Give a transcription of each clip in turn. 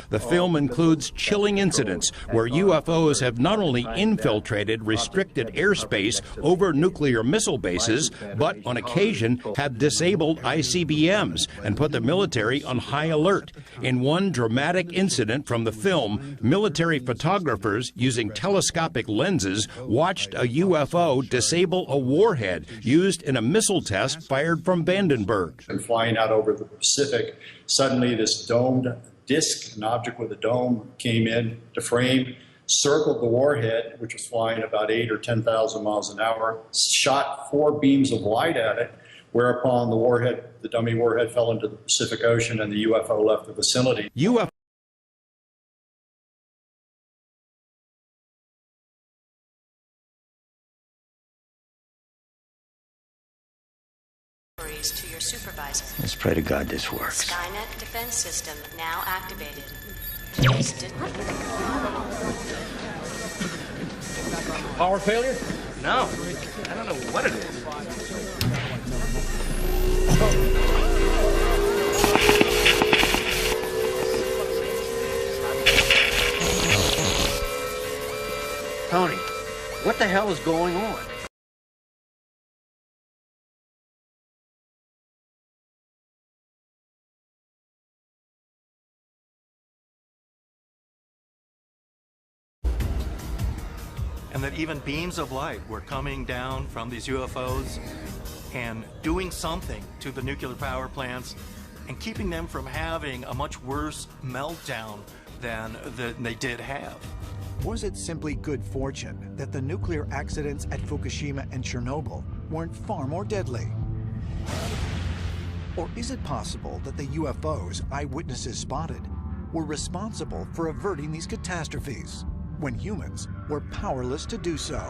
The film includes chilling incidents where UFOs have not only infiltrated restricted airspace over nuclear missile bases, but on occasion have disabled ICBMs and put the military on high alert. In one dramatic incident from the film, military photographers using telescopic lenses watched a UFO disable a warhead used in a missile test fired from Vandenberg. And flying out over the Pacific, suddenly this domed disc, an object with a dome, came in to frame, circled the warhead, which was flying about 8,000 or 10,000 miles an hour, shot 4 beams of light at it, whereupon the dummy warhead fell into the Pacific Ocean and the UFO left the vicinity. To your supervisor. Let's pray to God this works. Skynet defense system now activated. Power failure? No. I don't know what it is. Tony, what the hell is going on? And that even beams of light were coming down from these UFOs and doing something to the nuclear power plants and keeping them from having a much worse meltdown than they did have. Was it simply good fortune that the nuclear accidents at Fukushima and Chernobyl weren't far more deadly? Or is it possible that the UFOs eyewitnesses spotted were responsible for averting these catastrophes when humans were powerless to do so?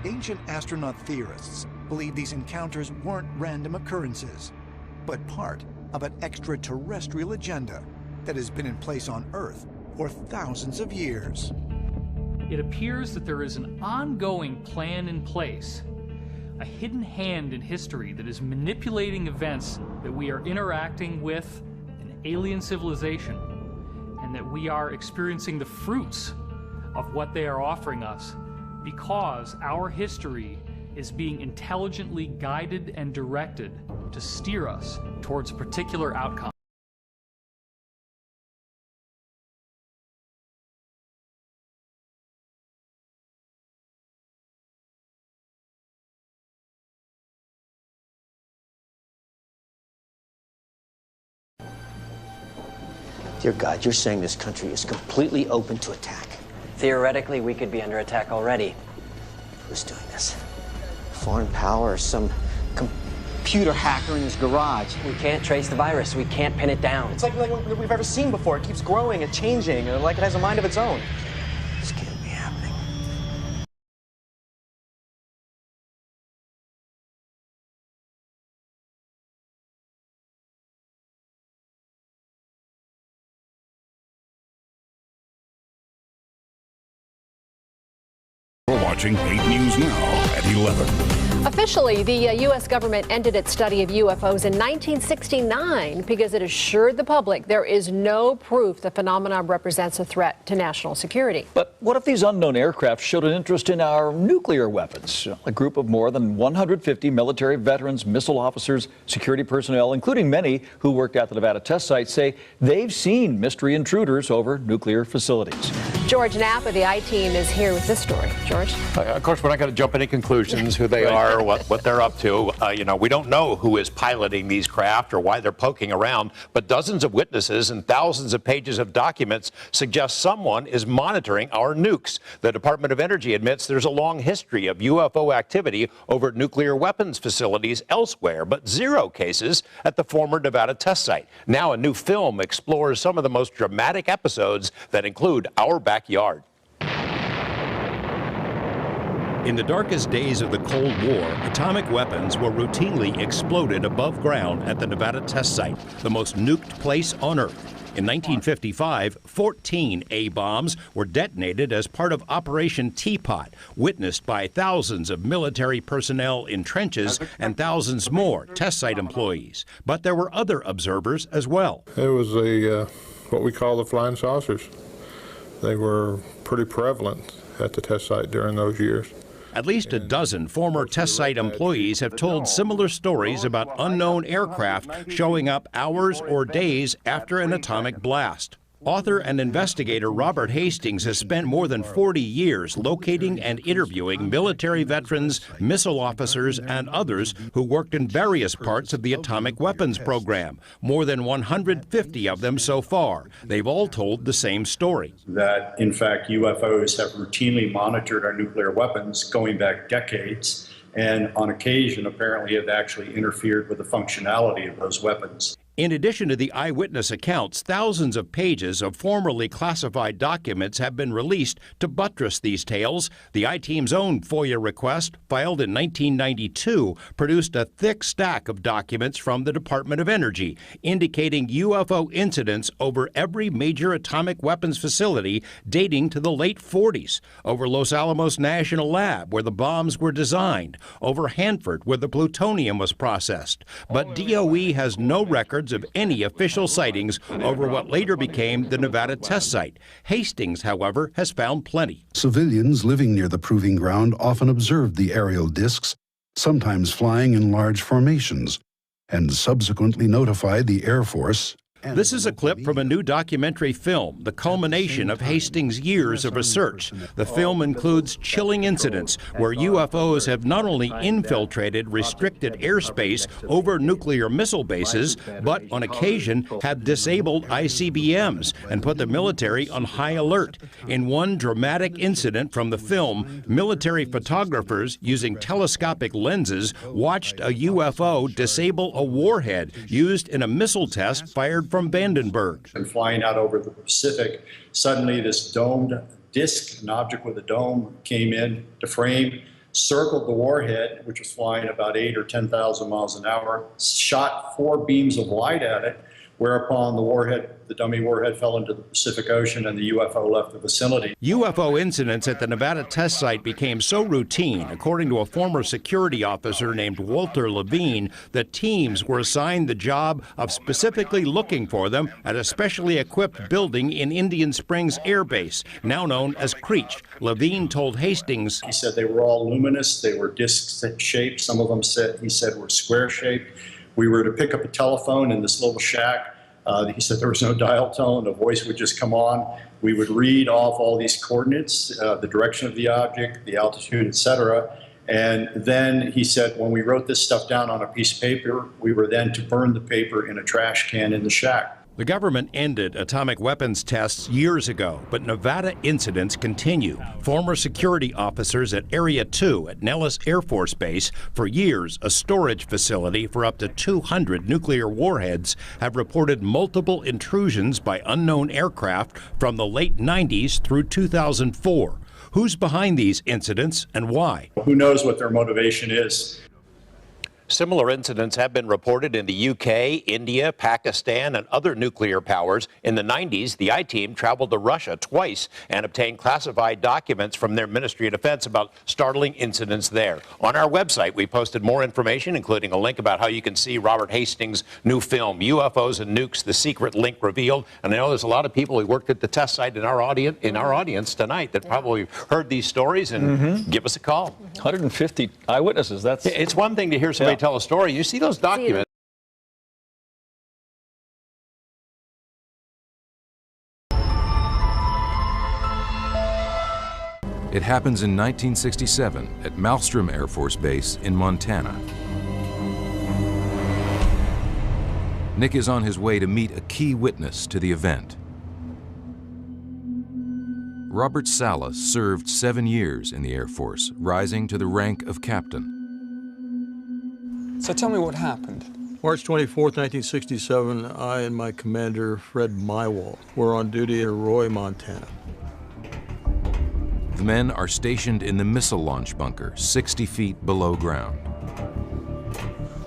Ancient astronaut theorists believe these encounters weren't random occurrences, but part of an extraterrestrial agenda that has been in place on Earth for thousands of years. It appears that there is an ongoing plan in place, a hidden hand in history that is manipulating events that we are interacting with an alien civilization, and that we are experiencing the fruits of what they are offering us because our history is being intelligently guided and directed to steer us towards a particular outcome. Dear God, you're saying this country is completely open to attack. Theoretically, we could be under attack already. Who's doing this? Foreign power or some computer hacker in his garage? We can't trace the virus. We can't pin it down. It's like nothing we've ever seen before. It keeps growing and changing, like it has a mind of its own. This can't be happening. We're watching 8 News Now at 11. Officially, the U.S. government ended its study of UFOs in 1969 because it assured the public there is no proof the phenomenon represents a threat to national security. But what if these unknown aircraft showed an interest in our nuclear weapons? A group of more than 150 military veterans, missile officers, security personnel, including many who worked at the Nevada test site, say they've seen mystery intruders over nuclear facilities. George Knapp of the I-Team is here with this story. George? Of course, we're not going to jump any conclusions who they are, what they're up to. We don't know who is piloting these craft or why they're poking around, but dozens of witnesses and thousands of pages of documents suggest someone is monitoring our nukes. The Department of Energy admits there's a long history of UFO activity over nuclear weapons facilities elsewhere, but 0 cases at the former Nevada test site. Now a new film explores some of the most dramatic episodes that include our backyard. In the darkest days of the Cold War, atomic weapons were routinely exploded above ground at the Nevada test site, the most nuked place on Earth. In 1955, 14 A-bombs were detonated as part of Operation Teapot, witnessed by thousands of military personnel in trenches and thousands more test site employees. But there were other observers as well. It was what we call the flying saucers. They were pretty prevalent at the test site during those years. At least a dozen former test site employees have told similar stories about unknown aircraft showing up hours or days after an atomic blast. Author and investigator Robert Hastings has spent more than 40 years locating and interviewing military veterans, missile officers, and others who worked in various parts of the atomic weapons program. More than 150 of them so far. They've all told the same story. That, in fact, UFOs have routinely monitored our nuclear weapons going back decades, and on occasion apparently have actually interfered with the functionality of those weapons. In addition to the eyewitness accounts, thousands of pages of formerly classified documents have been released to buttress these tales. The I-Team's own FOIA request, filed in 1992, produced a thick stack of documents from the Department of Energy, indicating UFO incidents over every major atomic weapons facility dating to the late 40s, over Los Alamos National Lab, where the bombs were designed, over Hanford, where the plutonium was processed. But DOE has no record of any official sightings over what later became the Nevada test site. Hastings, however, has found plenty. Civilians living near the proving ground often observed the aerial discs, sometimes flying in large formations, and subsequently notified the Air Force. This is a clip from a new documentary film, the culmination of Hastings' years of research. The film includes chilling incidents where UFOs have not only infiltrated restricted airspace over nuclear missile bases, but on occasion have disabled ICBMs and put the military on high alert. In one dramatic incident from the film, military photographers using telescopic lenses watched a UFO disable a warhead used in a missile test fired from Vandenberg. And flying out over the Pacific, suddenly this domed disc, an object with a dome, came in to frame, circled the warhead, which was flying about 8,000 or 10,000 miles an hour, shot 4 beams of light at it, whereupon the warhead, the dummy warhead, fell into the Pacific Ocean and the UFO left the vicinity. UFO incidents at the Nevada test site became so routine, according to a former security officer named Walter Levine, that teams were assigned the job of specifically looking for them at a specially equipped building in Indian Springs Air Base, now known as Creech. Levine told Hastings, he said they were all luminous, they were disc-shaped, some of them he said were square-shaped. We were to pick up a telephone in this little shack. He said there was no dial tone, a voice would just come on. We would read off all these coordinates, the direction of the object, the altitude, etc. And then he said when we wrote this stuff down on a piece of paper, we were then to burn the paper in a trash can in the shack. The government ended atomic weapons tests years ago, but Nevada incidents continue. Former security officers at Area 2 at Nellis Air Force Base, for years a storage facility for up to 200 nuclear warheads, have reported multiple intrusions by unknown aircraft from the late 90s through 2004. Who's behind these incidents and why? Who knows what their motivation is? Similar incidents have been reported in the UK, India, Pakistan, and other nuclear powers. In the 90s, the I-Team traveled to Russia twice and obtained classified documents from their Ministry of Defense about startling incidents there. On our website, we posted more information, including a link about how you can see Robert Hastings' new film, UFOs and Nukes, The Secret Link Revealed. And I know there's a lot of people who worked at the test site in our audience tonight that probably heard these stories, and give us a call. 150 eyewitnesses. It's one thing to hear somebody tell a story. You see those documents. It happens in 1967 at Malmstrom Air Force Base in Montana. Nick is on his way to meet a key witness to the event. Robert Sala served 7 years in the Air Force, rising to the rank of captain. So tell me what happened. March 24th, 1967, I and my commander, Fred Mywall, were on duty in Roy, Montana. The men are stationed in the missile launch bunker, 60 feet below ground.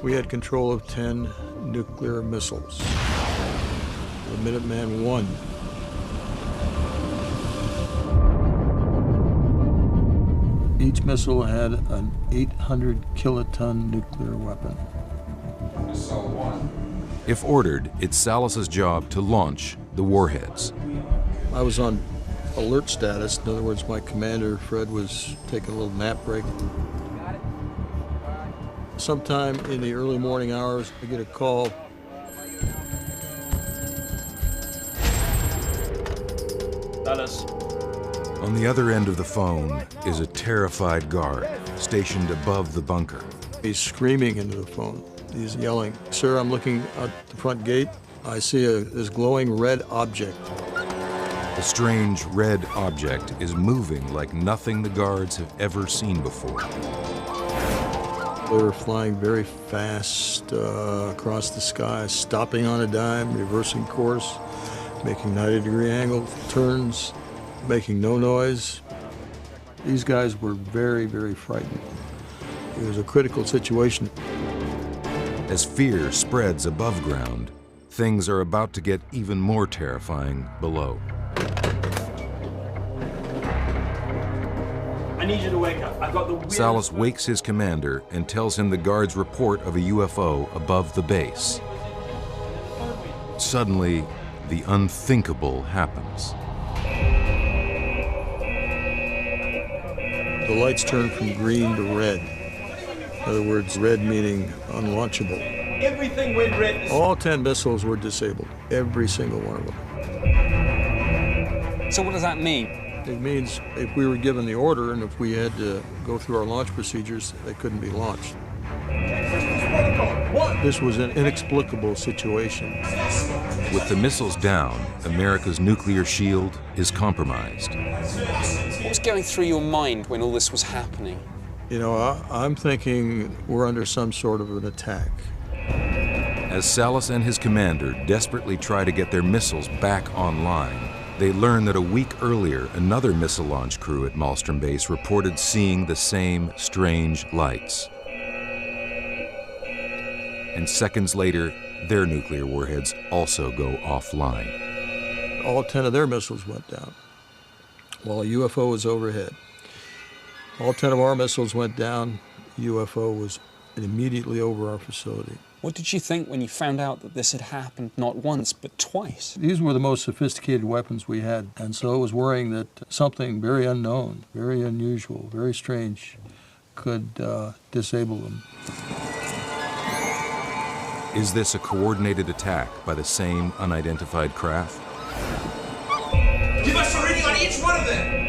We had control of 10 nuclear missiles. the Minuteman I. Each missile had an 800 kiloton nuclear weapon. If ordered, it's Salas's job to launch the warheads. I was on alert status. In other words, my commander, Fred, was taking a little nap break. Sometime in the early morning hours, I get a call. Dallas. On the other end of the phone is a terrified guard stationed above the bunker. He's screaming into the phone. He's yelling, "Sir, I'm looking out the front gate. I see this glowing red object." The strange red object is moving like nothing the guards have ever seen before. They were flying very fast across the sky, stopping on a dime, reversing course, making 90-degree angle turns, making no noise. These guys were very, very frightened. It was a critical situation. As fear spreads above ground, things are about to get even more terrifying below. I need you to wake up. I've got the weirdest... Salas wakes his commander and tells him the guard's report of a UFO above the base. Suddenly, the unthinkable happens. The lights turned from green to red. In other words, red meaning unlaunchable. Everything went red. All 10 missiles were disabled, every single one of them. So what does that mean? It means if we were given the order and if we had to go through our launch procedures, they couldn't be launched. This was an inexplicable situation. With the missiles down, America's nuclear shield is compromised. What was going through your mind when all this was happening? You know, I'm thinking we're under some sort of an attack. As Salas and his commander desperately try to get their missiles back online, they learn that a week earlier, another missile launch crew at Malmstrom Base reported seeing the same strange lights. And seconds later, their nuclear warheads also go offline. All 10 of their missiles went down while a UFO was overhead. All 10 of our missiles went down. UFO was immediately over our facility. What did you think when you found out that this had happened not once, but twice? These were the most sophisticated weapons we had, and so it was worrying that something very unknown, very unusual, very strange could disable them. Is this a coordinated attack by the same unidentified craft? Give us a reading on each one of them!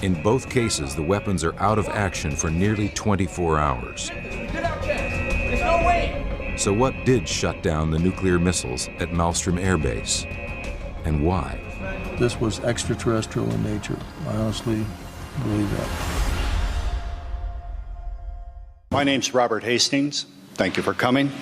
In both cases, the weapons are out of action for nearly 24 hours. There's no way! So what did shut down the nuclear missiles at Malmstrom Air Base? And why? This was extraterrestrial in nature. I honestly believe that. My name's Robert Hastings. Thank you for coming.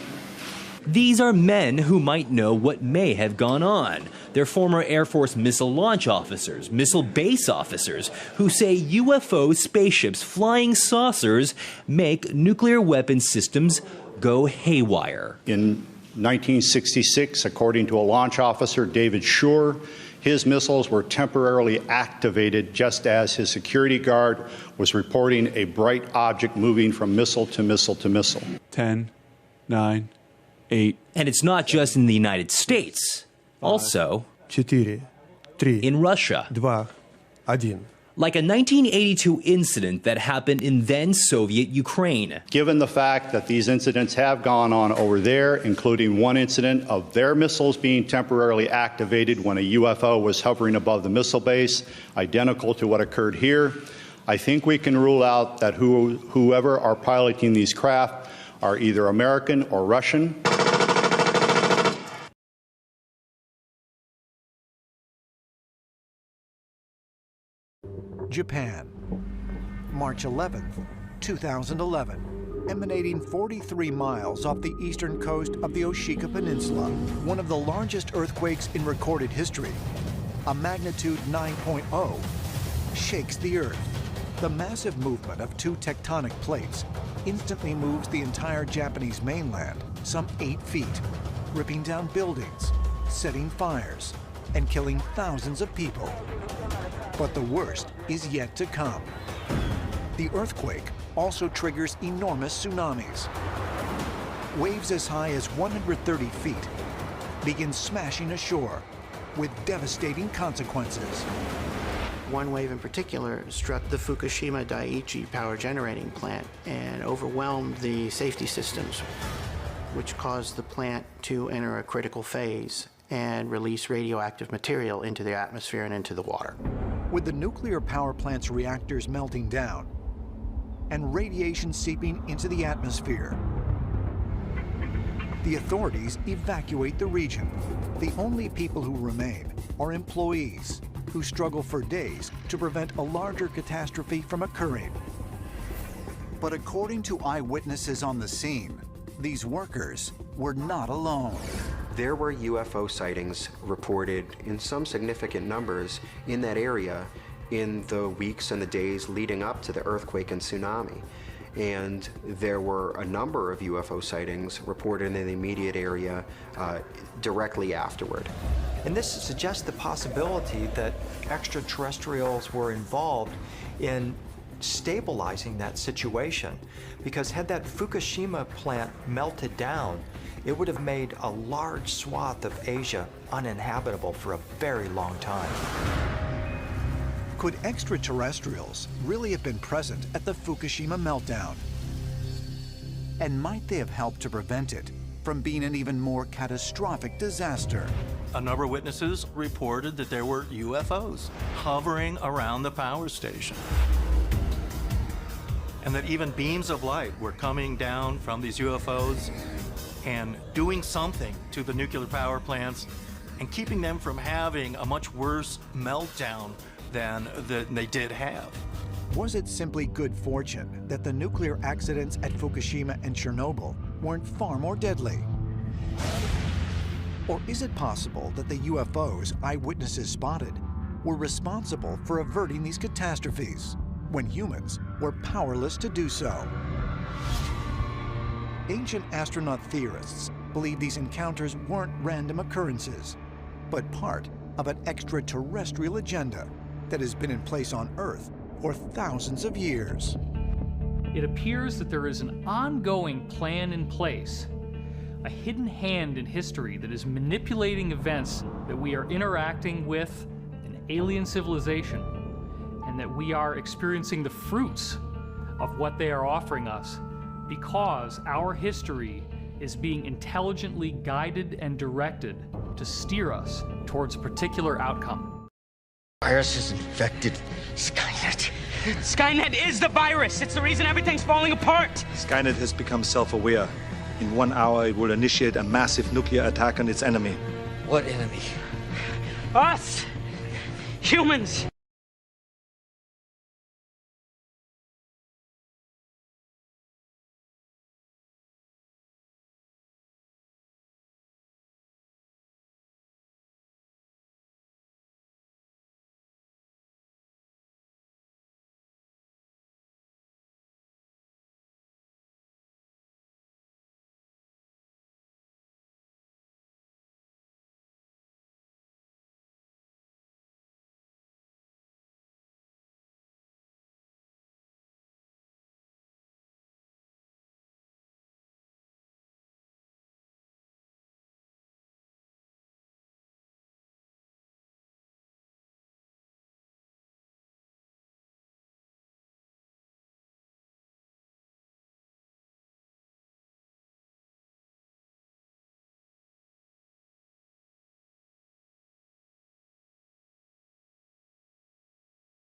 These are men who might know what may have gone on. They're former Air Force missile launch officers, missile base officers, who say UFO spaceships, flying saucers, make nuclear weapon systems go haywire. In 1966, according to a launch officer, David Schur, his missiles were temporarily activated just as his security guard was reporting a bright object moving from missile to missile to missile. 10, 9, 8. And it's not just in the United States. Also, 4, 3, in Russia. 2, 1. Like a 1982 incident that happened in then Soviet Ukraine. Given the fact that these incidents have gone on over there, including one incident of their missiles being temporarily activated when a UFO was hovering above the missile base, identical to what occurred here, I think we can rule out that whoever are piloting these craft are either American or Russian. Japan, March 11th, 2011. Emanating 43 miles off the eastern coast of the Oshika Peninsula, one of the largest earthquakes in recorded history, a magnitude 9.0, shakes the earth. The massive movement of two tectonic plates instantly moves the entire Japanese mainland some 8 feet, ripping down buildings, setting fires and killing thousands of people. But the worst is yet to come. The earthquake also triggers enormous tsunamis. Waves as high as 130 feet begin smashing ashore with devastating consequences. One wave in particular struck the Fukushima Daiichi power generating plant and overwhelmed the safety systems, which caused the plant to enter a critical phase and release radioactive material into the atmosphere and into the water. With the nuclear power plant's reactors melting down and radiation seeping into the atmosphere, the authorities evacuate the region. The only people who remain are employees who struggle for days to prevent a larger catastrophe from occurring. But according to eyewitnesses on the scene, these workers were not alone. There were UFO sightings reported in some significant numbers in that area in the weeks and the days leading up to the earthquake and tsunami. And there were a number of UFO sightings reported in the immediate area directly afterward. And this suggests the possibility that extraterrestrials were involved in stabilizing that situation. Because had that Fukushima plant melted down, it would have made a large swath of Asia uninhabitable for a very long time. Could extraterrestrials really have been present at the Fukushima meltdown? And might they have helped to prevent it from being an even more catastrophic disaster? A number of witnesses reported that there were UFOs hovering around the power station, and that even beams of light were coming down from these UFOs and doing something to the nuclear power plants and keeping them from having a much worse meltdown than they did have. Was it simply good fortune that the nuclear accidents at Fukushima and Chernobyl weren't far more deadly? Or is it possible that the UFOs eyewitnesses spotted were responsible for averting these catastrophes when humans were powerless to do so? Ancient astronaut theorists believe these encounters weren't random occurrences, but part of an extraterrestrial agenda that has been in place on Earth for thousands of years. It appears that there is an ongoing plan in place, a hidden hand in history that is manipulating events that we are interacting with an alien civilization, and that we are experiencing the fruits of what they are offering us because our history is being intelligently guided and directed to steer us towards a particular outcome. Virus has infected Skynet. Skynet is the virus. It's the reason everything's falling apart. Skynet has become self-aware. In 1 hour, it will initiate a massive nuclear attack on its enemy. What enemy? Us! Humans!